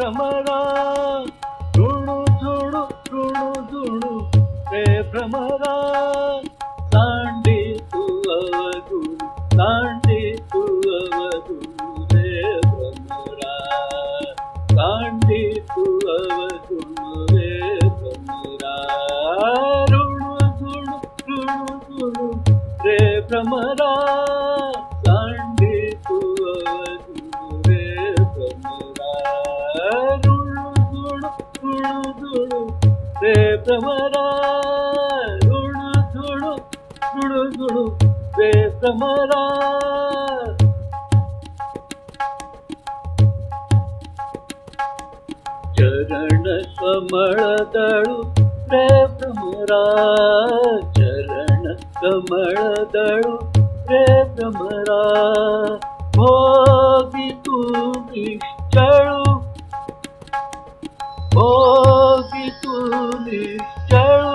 भ्रमरा ऋणु झुणु ऋणु झुणु रे भ्रमरा तांडी तू अवगुण तांडी तू अवगुण रे भ्रमरा तांडी तू अवगुण रे भ्रमरा ऋणु झुणु ऋणु झुणु रे भ्रमरा तांडी तू अवगुण रे भ्रमरा ऋणु झुणु ऋणु झुणु रे भ्रमरा ऋणु झुणु ऋणु झुणु रे भ्रमरा चरण कमल दळु रे भ्रमरा चरण कमल दळु रे भ्रमरा भोगी तू निश्चळु भोगी तू निश्चळु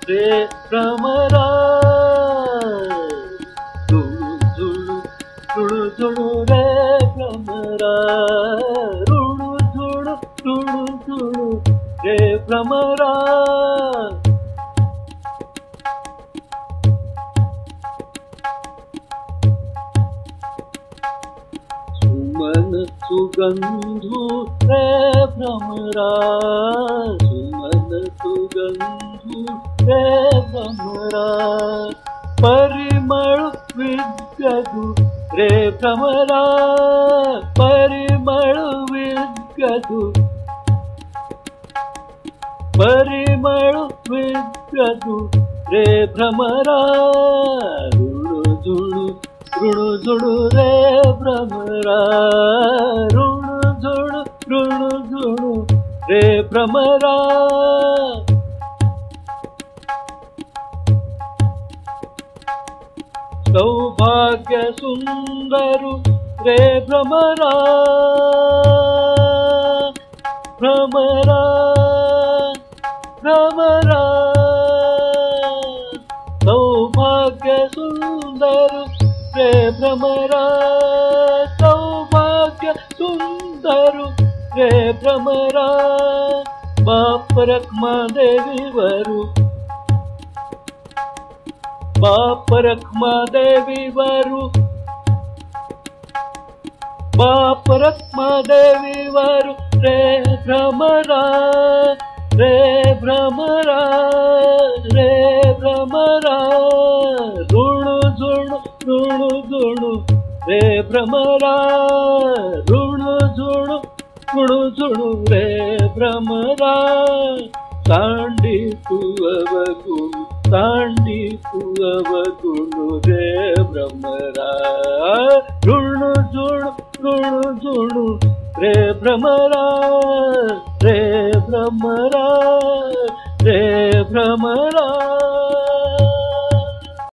रे भ्रमरा झुळु झुळु झुळु रे भ्रमरा ऋणु झुळु ऋणु झुळु रे भ्रमरा सुमन सुगंधु रे भ्रमरा सुमन सुगंधु रे भ्रमरा परिमळ विद्गदु रे भ्रमरा परिमळ विद्गदु परिमळ विद्गदु रे भ्रमरा ऋणु झुणु ऋणु झुणु रे भ्रमरा ऋणु झुणु ऋणु झुणु रे भ्रमरा सौभाग्य सुंदरु रे भ्रमरा भ्रमरा भ्रमरा सौभाग्य सुंदरु रे भ्रमरा सौभाग्य सुंदरु रे भ्रमरा बाप रखमा देवी वरु बाप रखमा देवी वरु बाप रखमा देवी वरु रे भ्रमरा रे भ्रमरा रे भ्रमरा ऋणु झुणु ऋणु झुणु रे भ्रमरा ऋणु झुणु ऋणु झुणु रे भ्रमरा तांडी तू अवगुण तांडी तू अवगुण रे भ्रमरा ऋणु झुणु ऋणु झुणु रे भ्रमरा रे भ्रमरा रे भ्रमरा